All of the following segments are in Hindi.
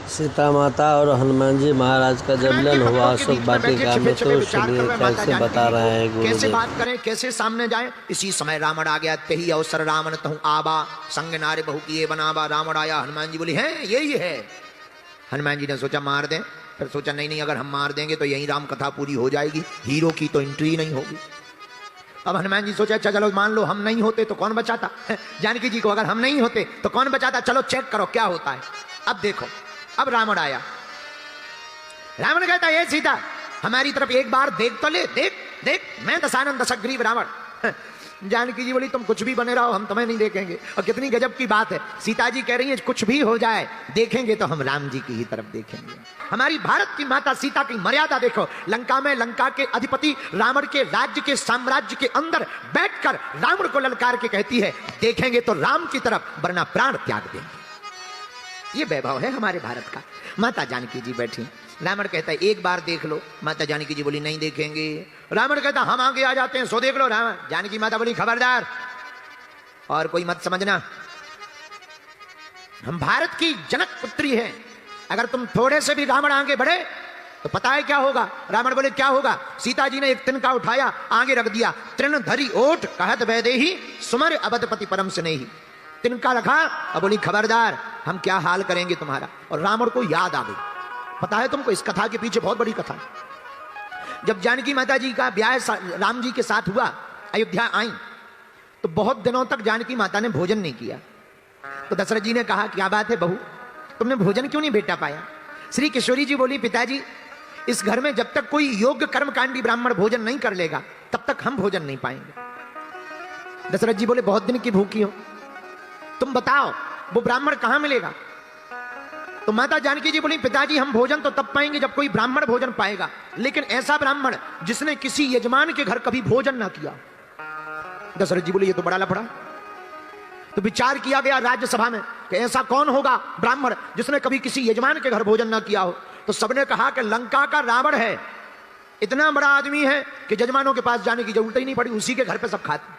सीता माता और हनुमान जी महाराज का जब मिलन हुआ अशोक वाटिका में, तो इसलिए कैसे बता रहे हैं कैसे गुरुदेव। बात करें, कैसे सामने जाए। इसी समय रावण आ गया। तेही अवसर रावण तहु आबा, संग नारे बहु किए बनाबा। रावण आया, हनुमान जी बोली है यही है। हनुमान जी ने सोचा मार दें, फिर सोचा नहीं नहीं, अगर हम मार देंगे तो यही राम कथा पूरी हो जाएगी, हीरो की तो एंट्री नहीं होगी। अब हनुमान जी सोचा अच्छा चलो मान लो हम नहीं होते तो कौन बचाता। जानकी जी को अगर हम नहीं होते तो कौन बचाता, चलो चेक करो क्या होता है। अब देखो, अब रावण आया। रावण कहता है सीता हमारी तरफ एक बार देख तो ले, देख देख मैं दशानन दशग्रीव रावण। जानकी जी बोली तुम कुछ भी बने रहो, हम तुम्हें नहीं देखेंगे। और कितनी गजब की बात है, सीता जी कह रही है कुछ भी हो जाए देखेंगे तो हम राम जी की ही तरफ देखेंगे। हमारी भारत की माता सीता की मर्यादा देखो। लंका में लंका के अधिपति रावण के राज्य के साम्राज्य के अंदर बैठकर रावण को ललकार के कहती है देखेंगे तो राम की तरफ, वरना प्राण त्याग देंगे। ये वैभव है हमारे भारत का। माता जानकी जी बैठी, रावण कहता है एक बार देख लो। माता जानकी जी बोली नहीं देखेंगे। रावण कहता हम आगे आ जाते हैं, सो देख लो। रावण जानकी माता बोली खबरदार और कोई मत समझना, हम भारत की जनक पुत्री हैं, अगर तुम थोड़े से भी रावण आगे बढ़े तो पता है क्या होगा। रावण बोले क्या होगा। सीता जी ने एक तिनका उठाया, आगे रख दिया। तृण धरी ओट कहत वैदेही, सुमर अवधपति परम स्नेही। तिनका रखा और बोली खबरदार हम क्या हाल करेंगे तुम्हारा। और रावण को याद आ गई। पता है तुमको इस कथा के पीछे बहुत बड़ी कथा। जब जानकी माता जी का ब्याह राम जी के साथ हुआ, अयोध्या आई, तो बहुत दिनों तक जानकी माता ने भोजन नहीं किया। तो दशरथ जी ने कहा क्या बात है बहू, तुमने भोजन क्यों नहीं बेटा पाया। श्री किशोरी जी बोली पिताजी इस घर में जब तक कोई योग्य कर्मकांडी ब्राह्मण भोजन नहीं कर लेगा तब तक हम भोजन नहीं पाएंगे। दशरथ जी बोले बहुत दिन की भूखी हो, तुम बताओ वो ब्राह्मण कहां मिलेगा। तो माता जानकी जी बोली पिताजी हम भोजन तो तब पाएंगे जब कोई ब्राह्मण भोजन पाएगा, लेकिन ऐसा ब्राह्मण जिसने किसी यजमान के घर कभी भोजन ना किया। दशरथ जी बोले ये तो बड़ा लफड़ा। तो विचार किया गया राज्यसभा में कि ऐसा कौन होगा ब्राह्मण जिसने कभी किसी यजमान के घर भोजन ना किया हो। तो सबने कहा कि लंका का रावण है, इतना बड़ा आदमी है कि जजमानों के पास जाने की जरूरत ही नहीं पड़ी, उसी के घर पे सब खाते।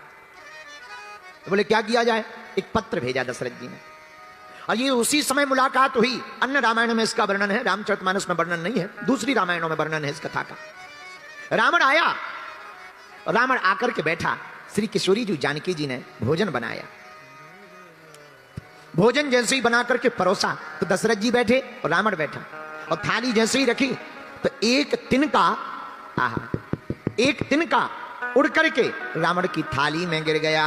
तो बोले क्या किया जाए। एक पत्र भेजा दशरथ जी ने, और ये उसी समय मुलाकात हुई। अन्य रामायण में इसका वर्णन है, रामचरितमानस में वर्णन नहीं है, दूसरी रामायणों में वर्णन है इस कथा का। रावण आया, रावण आकर के बैठा। श्री किशोरी जी जानकी जी ने भोजन बनाया। भोजन जैसे ही बना करके परोसा तो दशरथ जी बैठे और रावण बैठा, और थाली जैसे ही रखी तो एक तिनका उड़ करके रावण की थाली में गिर गया।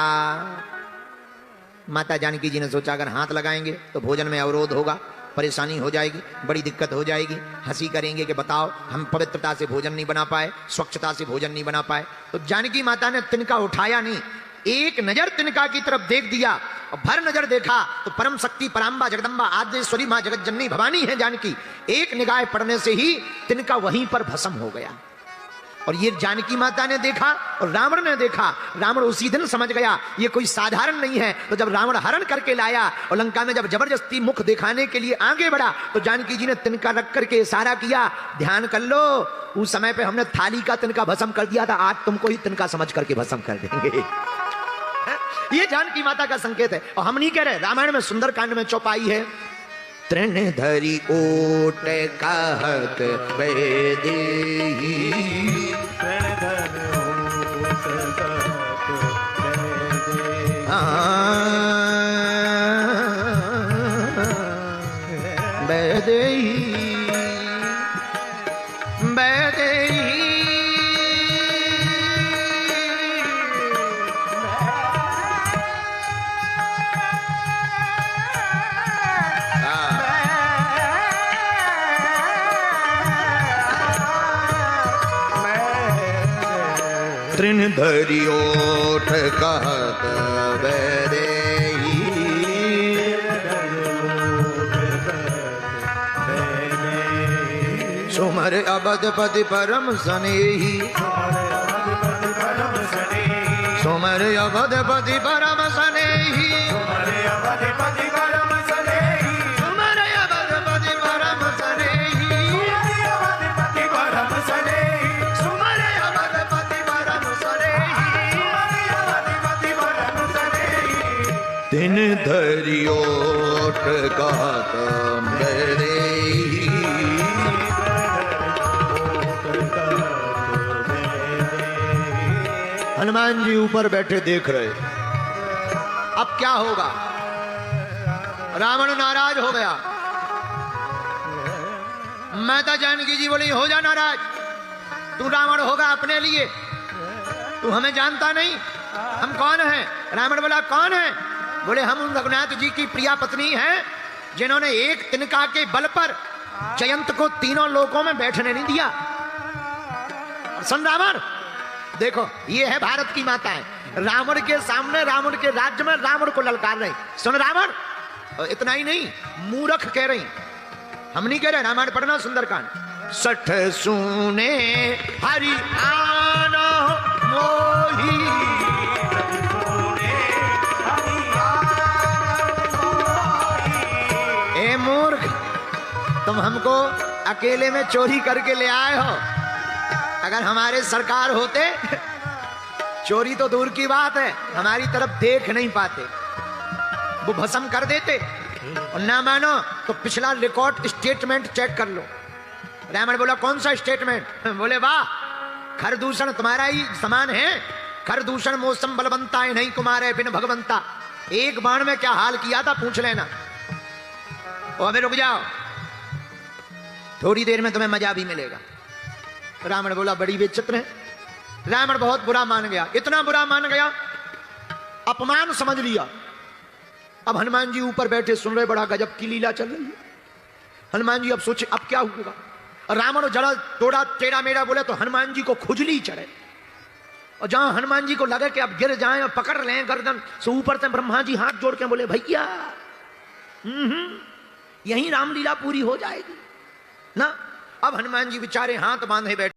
माता जानकी जी ने सोचा अगर हाथ लगाएंगे तो भोजन में अवरोध होगा, परेशानी हो जाएगी, बड़ी दिक्कत हो जाएगी। हंसी करेंगे कि बताओ हम पवित्रता से भोजन नहीं बना पाए, स्वच्छता से भोजन नहीं बना पाए। तो जानकी माता ने तिनका उठाया नहीं, एक नजर तिनका की तरफ देख दिया और भर नजर देखा तो परम शक्ति पराम्बा जगदम्बा आद्यश्वरी मां जगत जननी भवानी है जानकी। एक निगाह पड़ने से ही तिनका वहीं पर भस्म हो गया। और ये जानकी माता ने देखा और रावण ने देखा। रावण उसी दिन समझ गया ये कोई साधारण नहीं है। तो जब रावण हरण करके लाया और लंका में जब जबरदस्ती मुख दिखाने के लिए आगे बढ़ा तो जानकी जी ने तिनका रख करके इशारा किया, ध्यान कर लो उस समय पे हमने थाली का तिनका भस्म कर दिया था, आज तुमको ही तिनका समझ करके भस्म कर देंगे। ये जानकी माता का संकेत है। और हम नहीं कह रहे, रामायण में सुंदरकांड में चौपाई है, तृण धरी ओट कहत वैदेही, वैदेही तृण धरी ओठ कहत वैदेही, सुमर अवधपति परम स्नेही, सुमर अवधपति परम स्नेही, दिन धरी ओठ कहत वैदेही। हनुमान जी ऊपर बैठे देख रहे। अब क्या होगा? रावण नाराज हो गया। माता जानकी जी बोली, हो जा नाराज, तू रावण होगा अपने लिए, तू हमें जानता नहीं, हम कौन हैं? रावण बोला, कौन है? बोले, हम उन रघुनाथ जी की प्रिया पत्नी हैं जिन्होंने एक तिनका के बल पर जयंत को तीनों लोकों में बैठने नहीं दिया। और सुन रावण, देखो ये है भारत की माता है, रावण के सामने रावण के राज्य में रावण को ललकार रही। सुन रावण, इतना ही नहीं, मूर्ख कह रही, हम नहीं कह रहे, रामायण पढ़ना सुंदरकांड। सठ सुने हरि आना मोही, ए मूर्ख, तुम हमको अकेले में चोरी करके ले आए हो। अगर हमारे सरकार होते, चोरी तो दूर की बात है, हमारी तरफ देख नहीं पाते, वो भस्म कर देते। और ना मानो तो पिछला रिकॉर्ड स्टेटमेंट चेक कर लो। रावण बोला, कौन सा स्टेटमेंट? बोले, वाह, खरदूषण तुम्हारा ही समान है, खरदूषण मौसम बलवंता है नहीं कुमार बिन भगवंता। एक बाण में क्या हाल किया था पूछ लेना। और अबे रुक जाओ, थोड़ी देर में तुम्हें मजा भी मिलेगा। रावण बोला, बड़ी विचित्र है। रावण बहुत बुरा मान गया, इतना बुरा मान गया, अपमान समझ लिया। अब हनुमान जी ऊपर बैठे सुन रहे, बड़ा गजब की लीला चल रही है। हनुमान जी अब सोचे, अब क्या होगा? रावण जरा थोड़ा टेढ़ा मेढ़ा बोले तो हनुमान जी को खुजली चढ़े, और जहां हनुमान जी को लगे कि अब गिर जाएं और पकड़ लें गर्दन से, ऊपर से ब्रह्मा जी हाथ जोड़ के बोले, भैया यहीं रामलीला पूरी हो जाएगी ना। अब हनुमान जी बेचारे हाथ बांधे बैठे।